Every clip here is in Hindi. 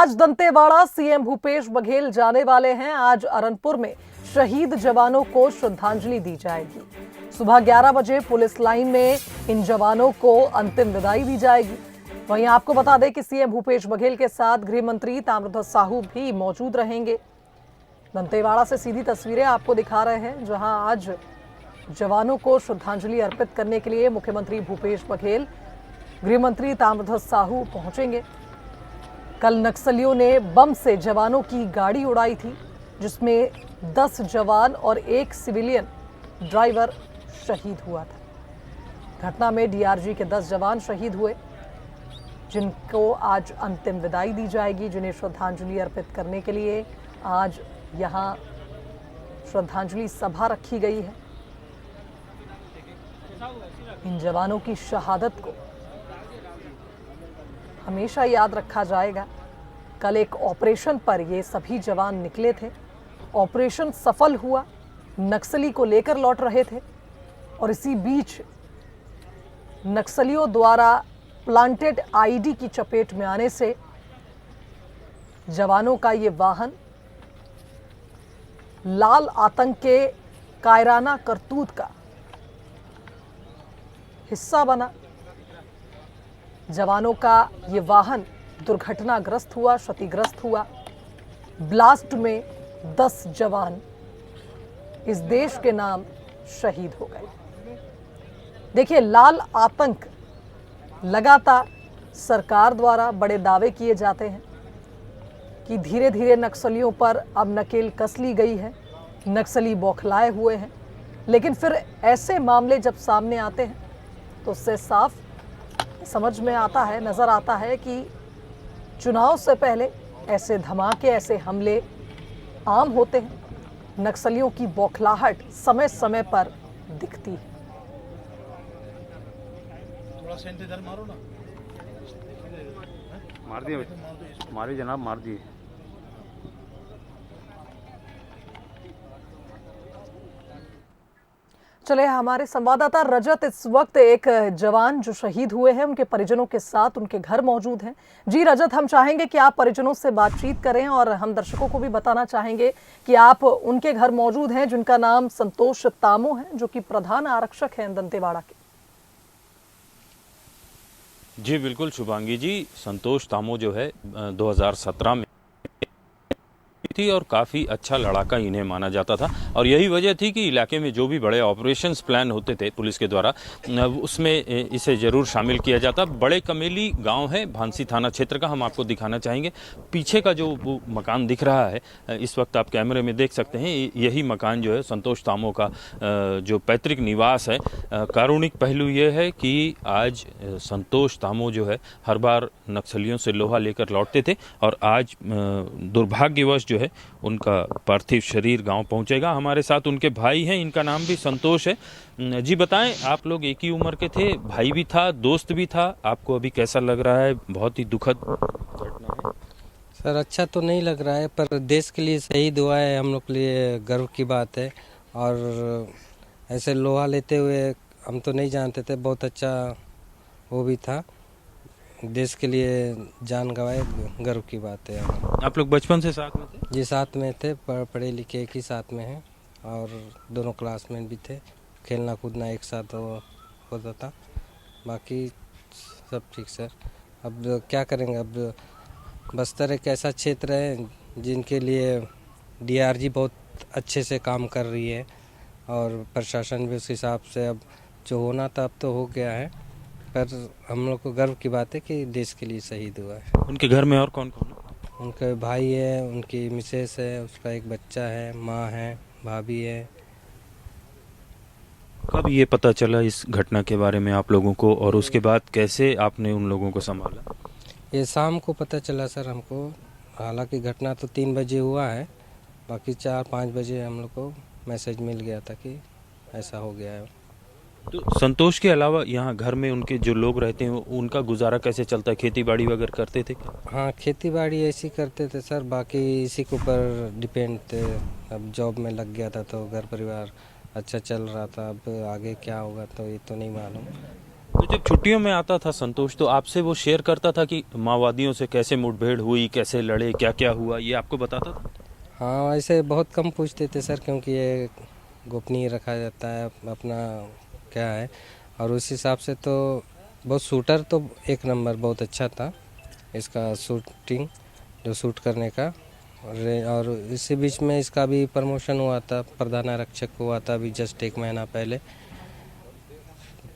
आज दंतेवाड़ा सीएम भूपेश बघेल जाने वाले हैं। आज अरनपुर में शहीद जवानों को श्रद्धांजलि दी जाएगी। सुबह 11 बजे पुलिस लाइन में इन जवानों को अंतिम विदाई दी जाएगी। वहीं आपको बता दें कि सीएम भूपेश बघेल के साथ गृह मंत्री ताम्रध्वज साहू भी मौजूद रहेंगे। दंतेवाड़ा से सीधी तस्वीरें आपको दिखा रहे हैं, जहां आज जवानों को श्रद्धांजलि अर्पित करने के लिए मुख्यमंत्री भूपेश बघेल, गृह मंत्री ताम्रध्वज साहू पहुंचेंगे। कल नक्सलियों ने बम से जवानों की गाड़ी उड़ाई थी, जिसमें 10 जवान और 1 सिविलियन ड्राइवर शहीद हुआ था। घटना में डीआरजी के 10 जवान शहीद हुए, जिनको आज अंतिम विदाई दी जाएगी। जिन्हें श्रद्धांजलि अर्पित करने के लिए आज यहां श्रद्धांजलि सभा रखी गई है। इन जवानों की शहादत को हमेशा याद रखा जाएगा। कल एक ऑपरेशन पर ये सभी जवान निकले थे। ऑपरेशन सफल हुआ, नक्सली को लेकर लौट रहे थे और इसी बीच नक्सलियों द्वारा प्लांटेड आईडी की चपेट में आने से जवानों का ये वाहन लाल आतंक के कायराना करतूत का हिस्सा बना। जवानों का ये वाहन दुर्घटनाग्रस्त हुआ, क्षतिग्रस्त हुआ। ब्लास्ट में 10 जवान इस देश के नाम शहीद हो गए। देखिए, लाल आतंक लगातार सरकार द्वारा बड़े दावे किए जाते हैं कि धीरे धीरे नक्सलियों पर अब नकेल कस ली गई है, नक्सली बौखलाए हुए हैं। लेकिन फिर ऐसे मामले जब सामने आते हैं तो उससे साफ समझ में आता है, नजर आता है कि चुनाव से पहले ऐसे धमाके, ऐसे हमले आम होते हैं। नक्सलियों की बौखलाहट समय समय पर दिखती है। थोड़ा सेंट इधर मारो ना। मार दिए, मारी जनाब, मार दिए। चले, हमारे संवाददाता रजत इस वक्त एक जवान जो शहीद हुए हैं उनके परिजनों के साथ उनके घर मौजूद हैं। जी रजत, हम चाहेंगे कि आप परिजनों से बातचीत करें और हम दर्शकों को भी बताना चाहेंगे कि आप उनके घर मौजूद हैं, जिनका नाम संतोष तामो है, जो कि प्रधान आरक्षक हैं दंतेवाड़ा के। जी बिल्कुल शुभांगी जी, संतोष तामो जो है 2017 में थी और काफ़ी अच्छा लड़ाका इन्हें माना जाता था। और यही वजह थी कि इलाके में जो भी बड़े ऑपरेशंस प्लान होते थे पुलिस के द्वारा, उसमें इसे ज़रूर शामिल किया जाता। बड़े कमेली गांव है, भांसी थाना क्षेत्र का। हम आपको दिखाना चाहेंगे पीछे का जो वो मकान दिख रहा है, इस वक्त आप कैमरे में देख सकते हैं। यही मकान जो है संतोष तामो का जो पैतृक निवास है। कारुणिक पहलू ये है कि आज संतोष तामो जो है हर बार नक्सलियों से लोहा लेकर लौटते थे और आज दुर्भाग्यवश जो है उनका पार्थिव शरीर गांव पहुंचेगा। हमारे साथ उनके भाई हैं, इनका नाम भी संतोष है। जी बताएं, आप लोग एक ही उम्र के थे, भाई भी था, दोस्त भी था, आपको अभी कैसा लग रहा है? बहुत ही दुखद घटना है सर। अच्छा तो नहीं लग रहा है, पर देश के लिए शहीद हुआ है, हम लोग के लिए गर्व की बात है। और ऐसे लोहा लेते हुए हम तो नहीं जानते थे, बहुत अच्छा वो भी था, देश के लिए जान गंवाए, गर्व की बात है। आप लोग बचपन से साथ में थे? जी साथ में थे, पढ़े लिखे एक ही साथ में हैं और दोनों क्लासमेट भी थे। खेलना कूदना एक साथ होता था, बाकी सब ठीक सर। अब क्या करेंगे, अब बस्तर एक ऐसा क्षेत्र है जिनके लिए डीआरजी बहुत अच्छे से काम कर रही है और प्रशासन भी उस हिसाब से अब जो होना था अब तो हो गया है। पर हम लोग को गर्व की बात है कि देश के लिए शहीद हुआ है। उनके घर में और कौन कौन है? उनके भाई है, उनकी मिसेस है, उसका एक बच्चा है, माँ है, भाभी है। कब ये पता चला इस घटना के बारे में आप लोगों को, और उसके बाद कैसे आपने उन लोगों को संभाला? ये शाम को पता चला सर हमको। हालांकि घटना तो 3 बजे हुआ है, बाकी 4-5 बजे हम लोग को मैसेज मिल गया था कि ऐसा हो गया है। तो संतोष के अलावा यहाँ घर में उनके जो लोग रहते हैं उनका गुजारा कैसे चलता है? खेती बाड़ी वगैरह करते थे क्या? हाँ, खेती बाड़ी ऐसी करते थे सर, बाकी इसी के ऊपर डिपेंड थे। अब जॉब में लग गया था तो घर परिवार अच्छा चल रहा था। अब आगे क्या होगा तो ये तो नहीं मालूम। तो जब छुट्टियों में आता था संतोष, तो आपसे वो शेयर करता था कि माओवादियों से कैसे मुठभेड़ हुई, कैसे लड़े, क्या क्या हुआ, ये आपको बताता था? हाँ, ऐसे बहुत कम पूछते थे सर, क्योंकि ये गोपनीय रखा जाता है अपना क्या है। और उस हिसाब से तो बहुत शूटर तो एक नंबर बहुत अच्छा था, इसका शूटिंग जो शूट करने का। और इसी बीच में इसका भी प्रमोशन हुआ था, प्रधान आरक्षक हुआ था अभी जस्ट 1 महीना पहले।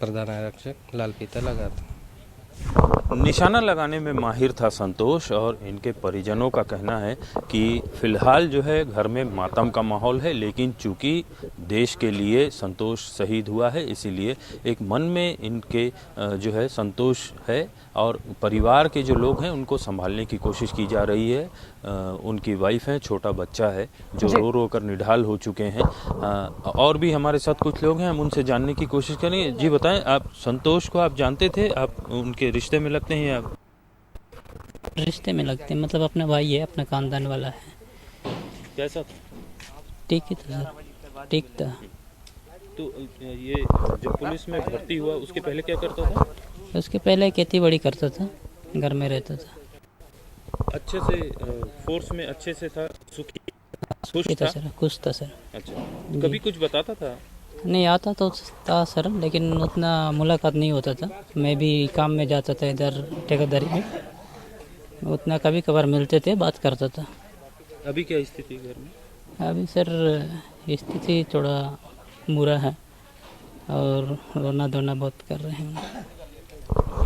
प्रधान आरक्षक लाल फीता लगा था। निशाना लगाने में माहिर था संतोष, और इनके परिजनों का कहना है कि फिलहाल जो है घर में मातम का माहौल है, लेकिन चूंकि देश के लिए संतोष शहीद हुआ है, इसीलिए एक मन में इनके जो है संतोष है, और परिवार के जो लोग हैं उनको संभालने की कोशिश की जा रही है। उनकी वाइफ है, छोटा बच्चा है जो रो रो कर निढाल हो चुके हैं। और भी हमारे साथ कुछ लोग हैं, हम उनसे जानने की कोशिश करेंगे। जी बताएं, आप संतोष को आप जानते थे? आप उनके रिश्ते में लगते हैं? आप रिश्ते में लगते हैं, मतलब अपना भाई है, अपना खानदान वाला है। कैसा था? ठीक ही था सर, ठीक था। तो ये जब पुलिस में भर्ती हुआ उसके पहले क्या करता था? उसके पहले खेती बाड़ी करता था, घर में रहता था। अच्छे से फोर्स में अच्छे से था, सुखी खुश ठीक था था? सर, खुश था सर। अच्छा, कभी कुछ बताता था? नहीं, आता तो था सर, लेकिन उतना मुलाकात नहीं होता था। मैं भी काम में जाता था इधर ठेकेदारी में, उतना कभी कभार मिलते थे, बात करता था। अभी क्या स्थिति घर में? अभी सर स्थिति थोड़ा बुरा है और रोना धोना बहुत कर रहे हैं।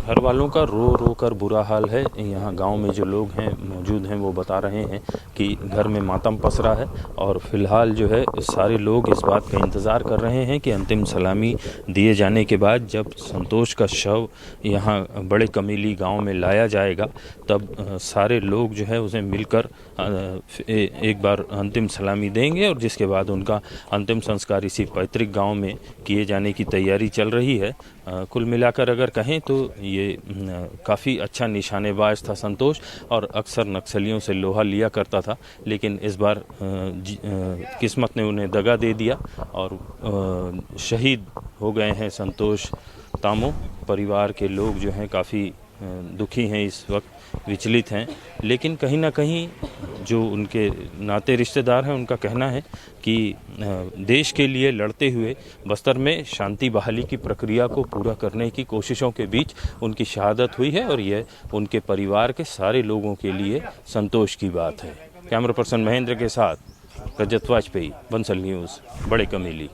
घर वालों का रो रो कर बुरा हाल है। यहाँ गांव में जो लोग हैं मौजूद हैं वो बता रहे हैं कि घर में मातम पसरा है, और फिलहाल जो है सारे लोग इस बात का इंतज़ार कर रहे हैं कि अंतिम सलामी दिए जाने के बाद जब संतोष का शव यहाँ बड़े कमीली गांव में लाया जाएगा, तब सारे लोग जो है उसे मिलकर एक बार अंतिम सलामी देंगे, और जिसके बाद उनका अंतिम संस्कार इसी पैतृक गांव में किए जाने की तैयारी चल रही है। कुल मिलाकर अगर कहें तो ये काफ़ी अच्छा निशानेबाज था संतोष, और अक्सर नक्सलियों से लोहा लिया करता था, लेकिन इस बार किस्मत ने उन्हें दगा दे दिया और शहीद हो गए हैं संतोष तामो। परिवार के लोग जो हैं काफ़ी दुखी हैं, इस वक्त विचलित हैं, लेकिन कहीं ना कहीं जो उनके नाते रिश्तेदार हैं उनका कहना है कि देश के लिए लड़ते हुए बस्तर में शांति बहाली की प्रक्रिया को पूरा करने की कोशिशों के बीच उनकी शहादत हुई है, और यह उनके परिवार के सारे लोगों के लिए संतोष की बात है। कैमरा पर्सन महेंद्र के साथ रजत वाजपेयी, बंसल न्यूज़, बड़े कमीली।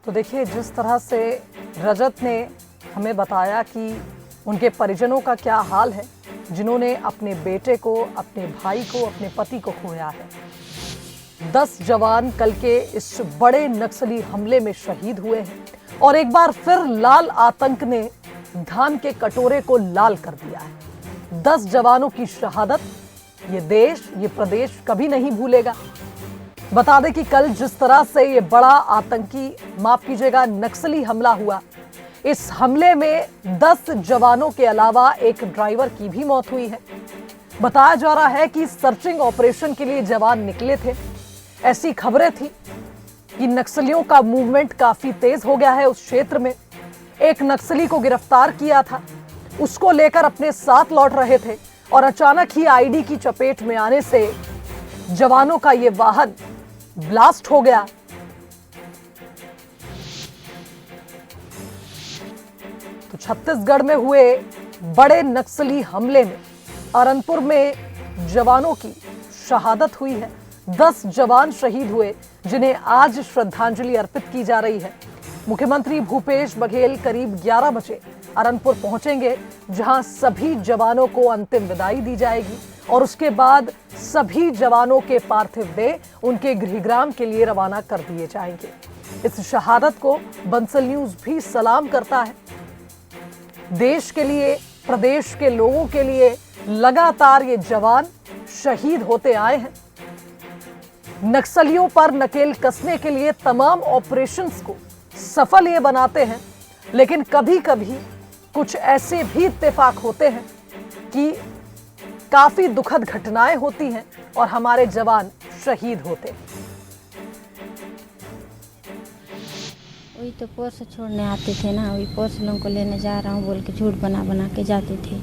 तो देखिए, जिस तरह से रजत ने हमें बताया कि उनके परिजनों का क्या हाल है, जिन्होंने अपने बेटे को, अपने भाई को, अपने पति को खोया है। 10 जवान कल के इस बड़े नक्सली हमले में शहीद हुए हैं, और एक बार फिर लाल आतंक ने धान के कटोरे को लाल कर दिया है। 10 जवानों की शहादत ये देश, ये प्रदेश कभी नहीं भूलेगा। बता दें कि कल जिस तरह से ये बड़ा आतंकी, माफ कीजिएगा, नक्सली हमला हुआ, इस हमले में 10 जवानों के अलावा एक ड्राइवर की भी मौत हुई है। बताया जा रहा है कि सर्चिंग ऑपरेशन के लिए जवान निकले थे। ऐसी खबरें थी कि नक्सलियों का मूवमेंट काफी तेज हो गया है उस क्षेत्र में। एक नक्सली को गिरफ्तार किया था, उसको लेकर अपने साथ लौट रहे थे, और अचानक ही आईडी की चपेट में आने से जवानों का ये वाहन ब्लास्ट हो गया। तो छत्तीसगढ़ में हुए बड़े नक्सली हमले में अरनपुर में जवानों की शहादत हुई है। 10 जवान शहीद हुए, जिन्हें आज श्रद्धांजलि अर्पित की जा रही है। मुख्यमंत्री भूपेश बघेल करीब 11 बजे अरनपुर पहुंचेंगे, जहां सभी जवानों को अंतिम विदाई दी जाएगी, और उसके बाद सभी जवानों के पार्थिव देह उनके गृहग्राम के लिए रवाना कर दिए जाएंगे। इस शहादत को बंसल न्यूज भी सलाम करता है। देश के लिए, प्रदेश के लोगों के लिए लगातार ये जवान शहीद होते आए हैं। नक्सलियों पर नकेल कसने के लिए तमाम ऑपरेशंस को सफल ये बनाते हैं, लेकिन कभी कभी कुछ ऐसे भी इत्तेफाक होते हैं कि काफी दुखद घटनाएं होती हैं और हमारे जवान शहीद होते हैं। वही तो पोर्स छोड़ने आते थे ना, वही पोर्स लोगों को लेने जा रहा हूँ बोल के झूठ बना बना के जाते थे।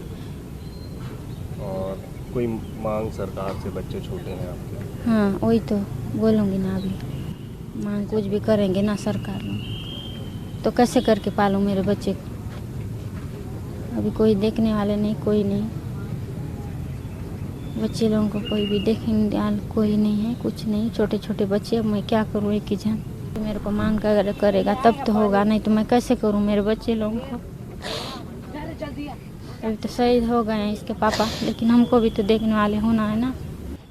और कोई मांग सरकार से, बच्चे छोटे हैं आपके? हाँ वही तो बोलूँगी ना, अभी मांग कुछ भी करेंगे ना सरकार लोग तो कैसे करके पालूँ मेरे बच्चे को। अभी कोई देखने वाले नहीं, कोई नहीं, बच्चे लोगों को कोई भी देखने वाला कोई नहीं है, कुछ नहीं, छोटे छोटे बच्चे। अब मैं क्या करूँ, एक ही जन मेरे को मांग करेगा तब तो होगा, नहीं तो मैं कैसे करूँ मेरे बच्चे लोगों को। अभी तो शहीद हो गए हैं इसके पापा, लेकिन हमको भी तो देखने वाले होना है ना।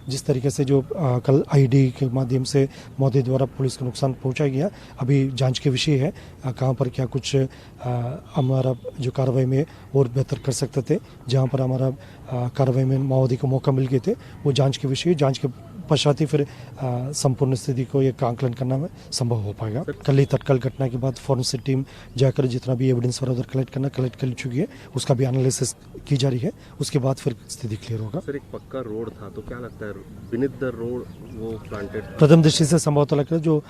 जिस तरीके से जो कल आईडी के माध्यम से मोदी द्वारा पुलिस को नुकसान पहुंचाया गया, अभी जांच के विषय है कहां पर क्या कुछ हमारा जो कार्रवाई में और बेहतर कर सकते थे, जहां पर हमारा कार्रवाई में माओवादी को मौका मिल गए थे, वो जांच के विषय, जांच के पश्चात ही फिर संपूर्ण स्थिति को एक आंकलन करना में संभव हो पाएगा। कल ही तत्काल घटना के बाद फॉरेंसिक टीम जाकर जितना भी एविडेंस वगैरह उधर कलेक्ट कर चुकी है, उसका भी एनालिसिस की जा रही है, उसके बाद फिर स्थिति क्लियर होगा। सर, एक पक्का रोड था तो क्या लगता है बीनीथ द रोड वो प्लांटेड? प्रथम दृष्टि से संभवतः लग रहा है जो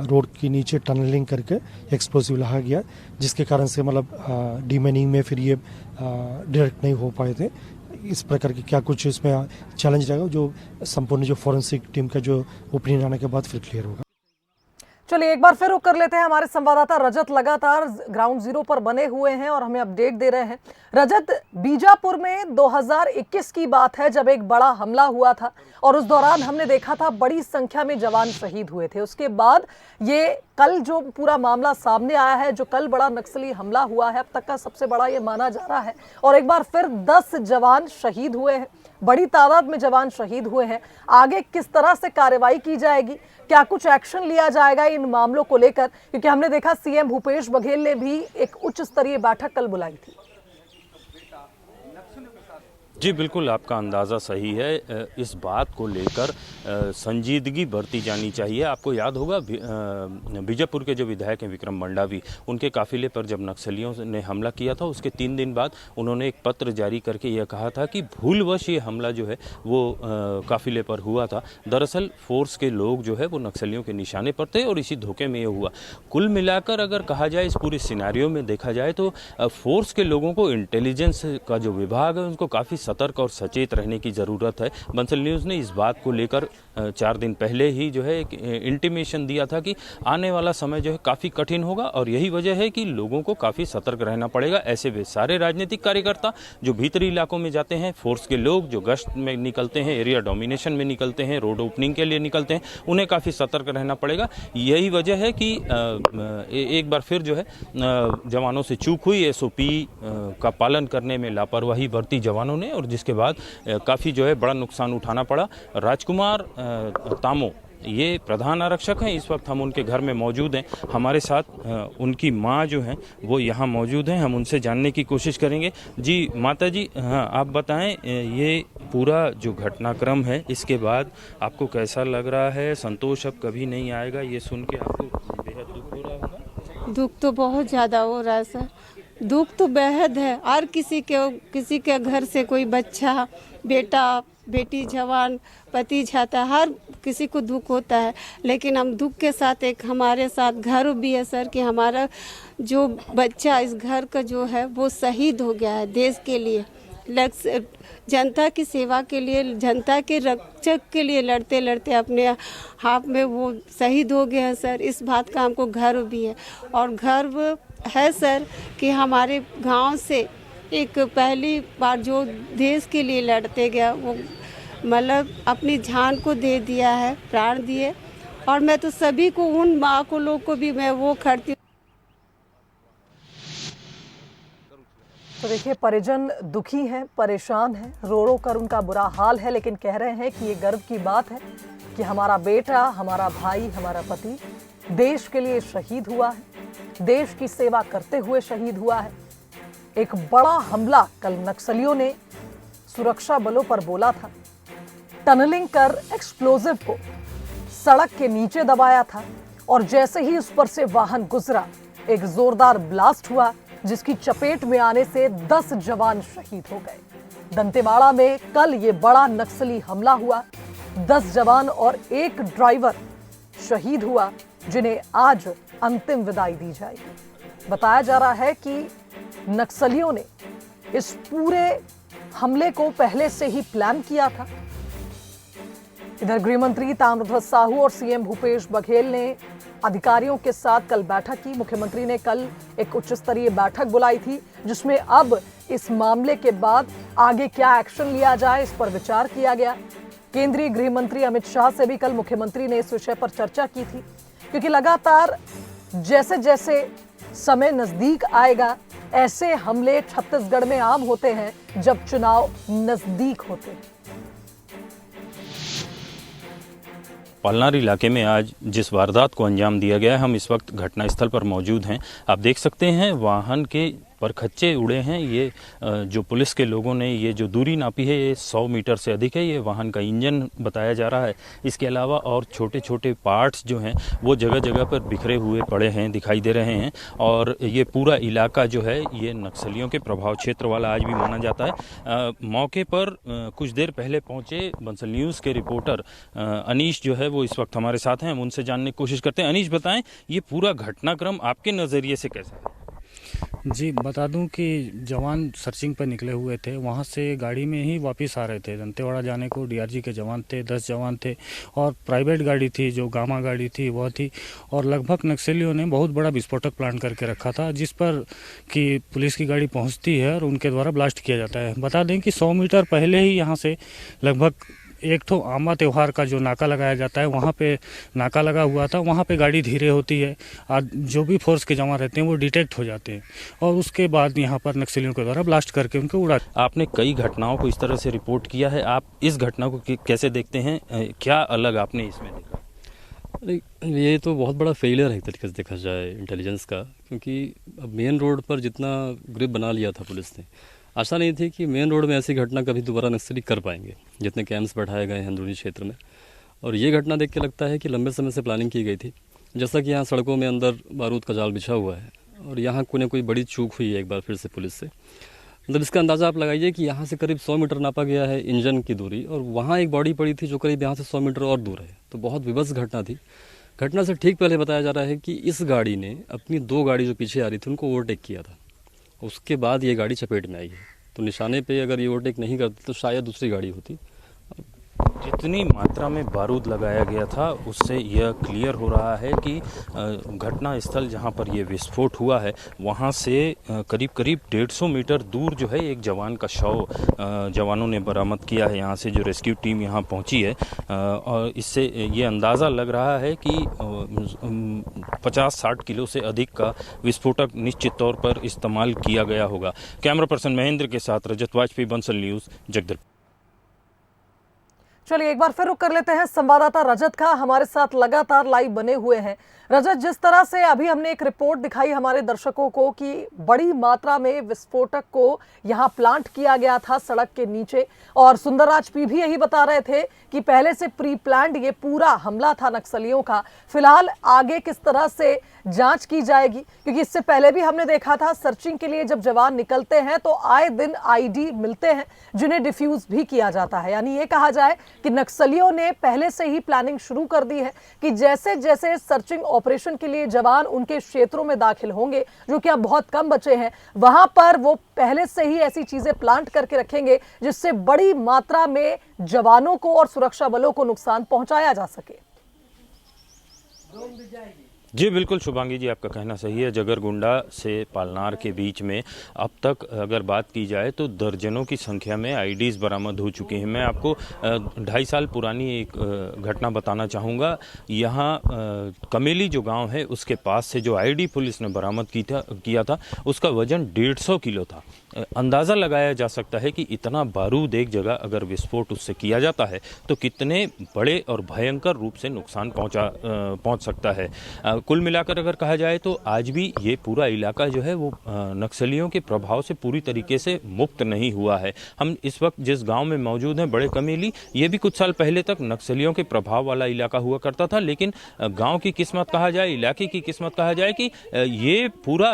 रोड के नीचे टनलिंग करके एक्सप्लोसिव लगा गया, जिसके कारण से मतलब डीमेनिंग में फिर ये डायरेक्ट नहीं हो पाए थे। इस प्रकार की क्या कुछ इसमें चैलेंज रहेगा, जो संपूर्ण जो फॉरेंसिक टीम का जो ओपिनियन आने के बाद फिर क्लियर होगा। चलिए एक बार फिर रुक कर लेते हैं। हमारे संवाददाता रजत लगातार ग्राउंड जीरो पर बने हुए हैं और हमें अपडेट दे रहे हैं। रजत, बीजापुर में 2021 की बात है जब एक बड़ा हमला हुआ था और उस दौरान हमने देखा था बड़ी संख्या में जवान शहीद हुए थे। उसके बाद ये कल जो पूरा मामला सामने आया है, जो कल बड़ा नक्सली हमला हुआ है, अब तक का सबसे बड़ा ये माना जा रहा है और एक बार फिर 10 जवान शहीद हुए हैं, बड़ी तादाद में जवान शहीद हुए हैं। आगे किस तरह से कार्रवाई की जाएगी, क्या कुछ एक्शन लिया जाएगा इन मामलों को लेकर, क्योंकि हमने देखा सीएम भूपेश बघेल ने भी एक उच्च स्तरीय बैठक कल बुलाई थी। जी बिल्कुल, आपका अंदाज़ा सही है। इस बात को लेकर संजीदगी बरती जानी चाहिए। आपको याद होगा बीजापुर के जो विधायक हैं विक्रम मंडावी, उनके काफिले पर जब नक्सलियों ने हमला किया था, उसके 3 दिन बाद उन्होंने एक पत्र जारी करके यह कहा था कि भूलवश ये हमला जो है वो काफिले पर हुआ था। दरअसल फोर्स के लोग जो है वो नक्सलियों के निशाने पर थे और इसी धोखे में ये हुआ। कुल मिलाकर अगर कहा जाए, इस पूरे सिनेरियो में देखा जाए तो फोर्स के लोगों को, इंटेलिजेंस का जो विभाग है उनको काफ़ी सतर्क और सचेत रहने की ज़रूरत है। बंसल न्यूज़ ने इस बात को लेकर 4 दिन पहले ही जो है एक इंटीमेशन दिया था कि आने वाला समय जो है काफ़ी कठिन होगा और यही वजह है कि लोगों को काफ़ी सतर्क रहना पड़ेगा। ऐसे वे सारे राजनीतिक कार्यकर्ता जो भीतरी इलाकों में जाते हैं, फोर्स के लोग जो गश्त में निकलते हैं, एरिया डोमिनेशन में निकलते हैं, रोड ओपनिंग के लिए निकलते हैं, उन्हें काफ़ी सतर्क रहना पड़ेगा। यही वजह है कि एक बार फिर जो है जवानों से चूक हुई, SOP का पालन करने में लापरवाही बरती जवानों ने और जिसके बाद काफ़ी जो है बड़ा नुकसान उठाना पड़ा। राजकुमार तामो ये प्रधान आरक्षक हैं, इस वक्त हम उनके घर में मौजूद हैं। हमारे साथ उनकी माँ जो हैं वो यहाँ मौजूद हैं, हम उनसे जानने की कोशिश करेंगे। जी माता जी, हाँ आप बताएं, ये पूरा जो घटनाक्रम है इसके बाद आपको कैसा लग रहा है? संतोष अब कभी नहीं आएगा ये सुन के आपको बेहद दुख हो रहा होगा? दुख तो बहुत ज़्यादा हो रहा है सर, दुख तो बेहद है। हर किसी के घर से कोई बच्चा, बेटा बेटी, जवान, पति जाता है, हर किसी को दुख होता है। लेकिन हम दुख के साथ एक हमारे साथ गर्व भी है सर कि हमारा जो बच्चा इस घर का जो है वो शहीद हो गया है देश के लिए, जनता की सेवा के लिए, जनता के रक्षक के लिए लड़ते लड़ते अपने हाथ में वो शहीद हो गए हैं सर। इस बात का हमको गर्व भी है और गर्व है सर कि हमारे गांव से एक पहली बार जो देश के लिए लड़ते गया वो मतलब अपनी जान को दे दिया है, प्राण दिए। और मैं तो सभी को, उन माँ को लोग को भी मैं वो करती हूँ। तो देखिए, परिजन दुखी हैं, परेशान हैं, रो रो कर उनका बुरा हाल है, लेकिन कह रहे हैं कि ये गर्व की बात है कि हमारा बेटा, हमारा भाई, हमारा पति देश के लिए शहीद हुआ है, देश की सेवा करते हुए शहीद हुआ है। एक बड़ा हमला कल नक्सलियों ने सुरक्षा बलों पर बोला था, टनलिंग कर एक्सप्लोजिव को सड़क के नीचे दबाया था और जैसे ही उस पर से वाहन गुजरा, एक जोरदार ब्लास्ट हुआ जिसकी चपेट में आने से 10 जवान शहीद हो गए। दंतेवाड़ा में कल ये बड़ा नक्सली हमला हुआ, 10 जवान और 1 ड्राइवर शहीद हुआ। जिन्हें आज अंतिम विदाई दी जाएगी। बताया जा रहा है कि नक्सलियों ने इस पूरे हमले को पहले से ही प्लान किया था। इधर गृह मंत्री ताम्रध्वज साहू और सीएम भूपेश बघेल ने अधिकारियों के साथ कल बैठक की। मुख्यमंत्री ने कल एक उच्च स्तरीय बैठक बुलाई थी, जिसमें अब इस मामले के बाद आगे क्या एक्शन लिया जाए, इस पर विचार किया गया। केंद्रीय गृह मंत्री अमित शाह से भी कल मुख्यमंत्री ने इस विषय पर चर्चा की थी, क्योंकि लगातार जैसे जैसे समय नजदीक आएगा, ऐसे हमले छत्तीसगढ़ में आम होते हैं जब चुनाव नजदीक होते हैं। पलनार इलाके में आज जिस वारदात को अंजाम दिया गया है, हम इस वक्त घटनास्थल पर मौजूद हैं। आप देख सकते हैं वाहन के परखच्चे उड़े हैं। ये जो पुलिस के लोगों ने ये जो दूरी नापी है, ये 100 मीटर से अधिक है। ये वाहन का इंजन बताया जा रहा है। इसके अलावा और छोटे छोटे पार्ट्स जो हैं वो जगह जगह पर बिखरे हुए पड़े हैं, दिखाई दे रहे हैं। और ये पूरा इलाका जो है ये नक्सलियों के प्रभाव क्षेत्र वाला आज भी माना जाता है। मौके पर कुछ देर पहले पहुंचे बंसल न्यूज़ के रिपोर्टर अनीश जो है वो इस वक्त हमारे साथ हैं। हम उनसे जानने की कोशिश करते हैं। अनीश, बताएं ये पूरा घटनाक्रम आपके नज़रिए से कैसा है? जी, बता दूं कि जवान सर्चिंग पर निकले हुए थे। वहां से गाड़ी में ही वापस आ रहे थे। दंतेवाड़ा जाने को डीआरजी के जवान थे, 10 जवान थे और प्राइवेट गाड़ी थी जो गामा गाड़ी थी वह थी। और लगभग नक्सलियों ने बहुत बड़ा विस्फोटक प्लान करके रखा था, जिस पर कि पुलिस की गाड़ी पहुंचती है और उनके द्वारा ब्लास्ट किया जाता है। बता दें कि 100 मीटर पहले ही यहाँ से लगभग एक तो आमा त्योहार का जो नाका लगाया जाता है, वहाँ पे नाका लगा हुआ था। वहाँ पे गाड़ी धीरे होती है और जो भी फोर्स के जवान रहते हैं वो डिटेक्ट हो जाते हैं और उसके बाद यहाँ पर नक्सलियों के द्वारा ब्लास्ट करके उनको उड़ा। आपने कई घटनाओं को इस तरह से रिपोर्ट किया है, आप इस घटना को कैसे देखते हैं? क्या अलग आपने इसमें देखा? ये तो बहुत बड़ा फेलियर है एक तरीके से देखा जाए इंटेलिजेंस का, क्योंकि अब मेन रोड पर जितना ग्रिप बना लिया था पुलिस ने, आशा नहीं थी कि मेन रोड में ऐसी घटना कभी दोबारा नक्सली कर पाएंगे, जितने कैंप्स बैठाए गए हैं अंदरूनी क्षेत्र में। और ये घटना देख के लगता है कि लंबे समय से प्लानिंग की गई थी। जैसा कि यहाँ सड़कों में अंदर बारूद का जाल बिछा हुआ है और यहाँ कोई ना कोई बड़ी चूक हुई है एक बार फिर से पुलिस से। मतलब इसका अंदाज़ा आप लगाइए कि यहाँ से करीब 100 मीटर नापा गया है इंजन की दूरी और वहाँ एक बॉडी पड़ी थी जो करीब यहाँ से 100 मीटर और दूर है। तो बहुत विवश घटना थी। घटना से ठीक पहले बताया जा रहा है कि इस गाड़ी ने अपनी 2 गाड़ी जो पीछे आ रही थी उनको ओवरटेक किया था। उसके बाद ये गाड़ी चपेट में आई है। तो निशाने पे अगर ये ओवरटेक नहीं करती तो शायद दूसरी गाड़ी होती। जितनी मात्रा में बारूद लगाया गया था उससे यह क्लियर हो रहा है कि घटना स्थल जहां पर यह विस्फोट हुआ है वहां से करीब करीब 150 मीटर दूर जो है एक जवान का शव जवानों ने बरामद किया है। यहां से जो रेस्क्यू टीम यहां पहुंची है और इससे ये अंदाज़ा लग रहा है कि 50-60 किलो से अधिक का विस्फोटक निश्चित तौर पर इस्तेमाल किया गया होगा। कैमरा पर्सन महेंद्र के साथ रजत वाजपेयी, बंसल न्यूज़, जगदलपुर। चलिए एक बार फिर रुक कर लेते हैं। संवाददाता रजत का हमारे साथ लगातार लाइव बने हुए हैं। रजत, जिस तरह से अभी हमने एक रिपोर्ट दिखाई हमारे दर्शकों को कि बड़ी मात्रा में विस्फोटक को यहाँ प्लांट किया गया था सड़क के नीचे, और सुंदरराज पी भी यही बता रहे थे कि पहले से प्री प्लान्ड ये पूरा हमला था नक्सलियों का। फिलहाल आगे किस तरह से जांच की जाएगी, क्योंकि इससे पहले भी हमने देखा था सर्चिंग के लिए जब जवान निकलते हैं तो आए दिन आईडी मिलते हैं जिन्हें डिफ्यूज भी किया जाता है। यानी ये कहा जाए कि नक्सलियों ने पहले से ही प्लानिंग शुरू कर दी है कि जैसे जैसे सर्चिंग ऑपरेशन के लिए जवान उनके क्षेत्रों में दाखिल होंगे, जो कि अब बहुत कम बचे हैं, वहां पर वो पहले से ही ऐसी चीजें प्लांट करके रखेंगे जिससे बड़ी मात्रा में जवानों को और सुरक्षा बलों को नुकसान पहुंचाया जा सके। जी बिल्कुल शुभांगी जी, आपका कहना सही है। जगरगुंडा से पालनार के बीच में अब तक अगर बात की जाए तो दर्जनों की संख्या में आईडीज़ बरामद हो चुके हैं। मैं आपको 2.5 साल पुरानी एक घटना बताना चाहूँगा। यहाँ कमेली जो गांव है उसके पास से जो आईडी पुलिस ने बरामद किया था उसका वजन 150 किलो था। अंदाज़ा लगाया जा सकता है कि इतना बारूद एक जगह अगर विस्फोट उससे किया जाता है तो कितने बड़े और भयंकर रूप से नुकसान पहुंच सकता है। कुल मिलाकर अगर कहा जाए तो आज भी ये पूरा इलाका जो है वो नक्सलियों के प्रभाव से पूरी तरीके से मुक्त नहीं हुआ है। हम इस वक्त जिस गांव में मौजूद हैं, बड़े कमेली, ये भी कुछ साल पहले तक नक्सलियों के प्रभाव वाला इलाका हुआ करता था, लेकिन गांव की किस्मत कहा जाए, इलाके की किस्मत कहा जाए कि ये पूरा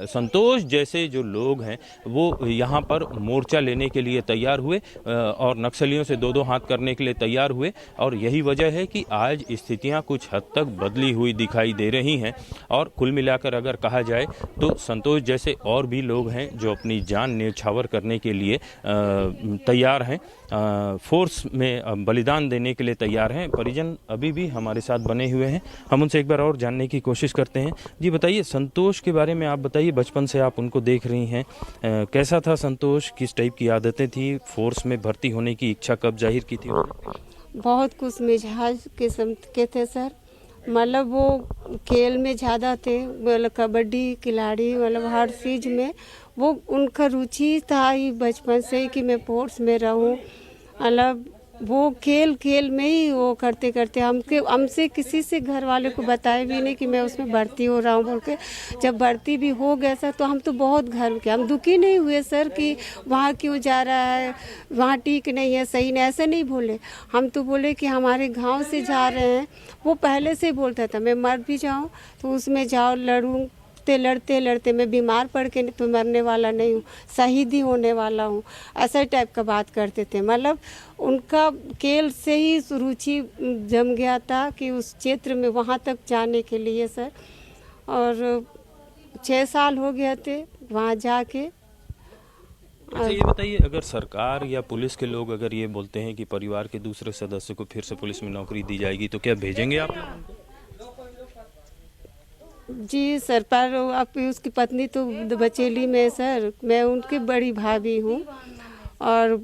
संतोष जैसे जो लोग हैं वो यहाँ पर मोर्चा लेने के लिए तैयार हुए और नक्सलियों से दो हाथ करने के लिए तैयार हुए। और यही वजह है कि आज स्थितियाँ कुछ हद तक बदली हुई दिखाई दे रही हैं। और कुल मिलाकर अगर कहा जाए तो संतोष जैसे और भी लोग हैं जो अपनी जान न्यौछावर करने के लिए तैयार हैं, फोर्स में बलिदान देने के लिए तैयार हैं। परिजन अभी भी हमारे साथ बने हुए हैं, हम उनसे एक बार और जानने की कोशिश करते हैं। जी बताइए, संतोष के बारे में आप बताइए, बचपन से आप उनको देख रही हैं, कैसा था संतोष, किस टाइप की आदतें थी, फोर्स में भर्ती होने की इच्छा कब जाहिर की थी? बहुत कुछ मिजाज किस्म के थे सर, मतलब वो खेल में ज़्यादा थे, मतलब कबड्डी खिलाड़ी, मतलब हर चीज़ में वो उनका रुचि था ही बचपन से ही कि मैं स्पोर्ट्स में रहूं। मतलब वो खेल में ही वो करते करते हमसे किसी से घर वाले को बताए भी नहीं कि मैं उसमें भर्ती हो रहा हूँ बोल के। जब भर्ती भी हो गया सर तो हम तो बहुत घर के, हम दुखी नहीं हुए सर कि वहाँ क्यों जा रहा है, वहाँ ठीक नहीं है, सही नहीं, ऐसे नहीं बोले। हम तो बोले कि हमारे गांव से जा रहे हैं। वो पहले से ही बोलता था मैं मर भी जाऊँ तो उसमें जाओ, लड़ूँ, लड़ते मैं बीमार पड़ के तो मरने वाला नहीं हूँ, शहीद ही होने वाला हूँ, ऐसा टाइप का बात करते थे। मतलब उनका खेल से ही रुचि जम गया था कि उस क्षेत्र में वहाँ तक जाने के लिए सर। और 6 साल हो गए थे वहाँ जाके। अच्छा ये बताइए, अगर सरकार या पुलिस के लोग अगर ये बोलते हैं कि परिवार के दूसरे सदस्य को फिर से पुलिस में नौकरी दी जाएगी तो क्या भेजेंगे आप? जी सर, पर अब उसकी पत्नी तो बचेली में सर, मैं उनकी बड़ी भाभी हूँ और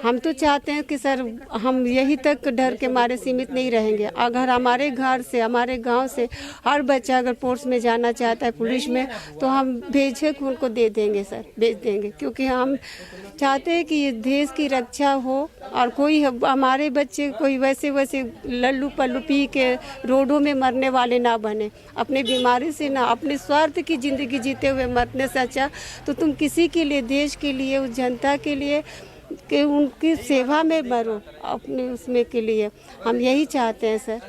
हम तो चाहते हैं कि सर हम यही तक डर के मारे सीमित नहीं रहेंगे। अगर हमारे घर से, हमारे गांव से हर बच्चा अगर फोर्स में जाना चाहता है पुलिस में तो हम बेझिझक उनको दे देंगे सर, भेज देंगे, क्योंकि हम चाहते हैं कि ये देश की रक्षा हो और कोई हमारे बच्चे कोई वैसे लल्लू पल्लू पी के रोडों में मरने वाले ना बने, अपने बीमारी से ना, अपने स्वार्थ की ज़िंदगी जीते हुए मरने से अच्छा तो तुम किसी के लिए, देश के लिए, उस जनता के लिए कि उनकी सेवा में मरो, अपने उसमें के लिए हम यही चाहते हैं सर।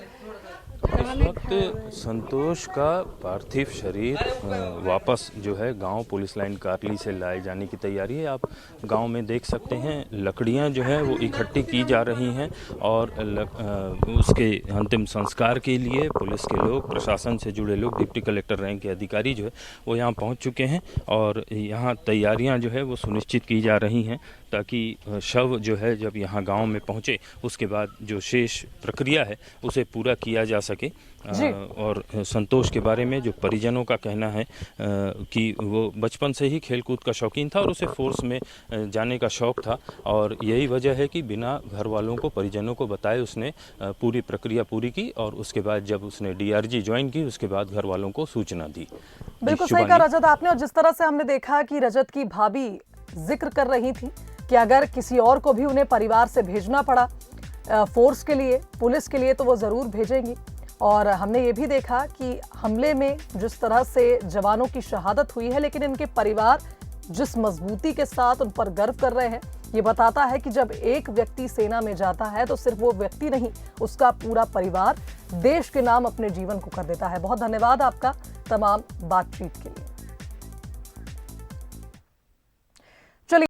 इस वक्त संतोष का पार्थिव शरीर वापस जो है गांव पुलिस लाइन कारली से लाए जाने की तैयारी है। आप गांव में देख सकते हैं लकड़ियां जो है वो इकट्ठी की जा रही हैं और उसके अंतिम संस्कार के लिए पुलिस के लोग, प्रशासन से जुड़े लोग, डिप्टी कलेक्टर रैंक के अधिकारी जो है वो यहाँ पहुँच चुके हैं और यहाँ तैयारियाँ जो है वो सुनिश्चित की जा रही हैं ताकि शव जो है जब यहाँ गांव में पहुँचे उसके बाद जो शेष प्रक्रिया है उसे पूरा किया जा सके। और संतोष के बारे में जो परिजनों का कहना है कि वो बचपन से ही खेलकूद का शौकीन था और उसे फोर्स में जाने का शौक़ था और यही वजह है कि बिना घर वालों को, परिजनों को बताए उसने पूरी प्रक्रिया पूरी की और उसके बाद जब उसने DRG ज्वाइन की उसके बाद घर वालों को सूचना दी। बिल्कुल सही कहा रजत आपने। और जिस तरह से हमने देखा कि रजत की भाभी जिक्र कर रही थी कि अगर किसी और को भी उन्हें परिवार से भेजना पड़ा फोर्स के लिए, पुलिस के लिए, तो वो ज़रूर भेजेंगी। और हमने ये भी देखा कि हमले में जिस तरह से जवानों की शहादत हुई है, लेकिन इनके परिवार जिस मजबूती के साथ उन पर गर्व कर रहे हैं, ये बताता है कि जब एक व्यक्ति सेना में जाता है तो सिर्फ वो व्यक्ति नहीं, उसका पूरा परिवार देश के नाम अपने जीवन को कर देता है। बहुत धन्यवाद आपका तमाम बातचीत के लिए।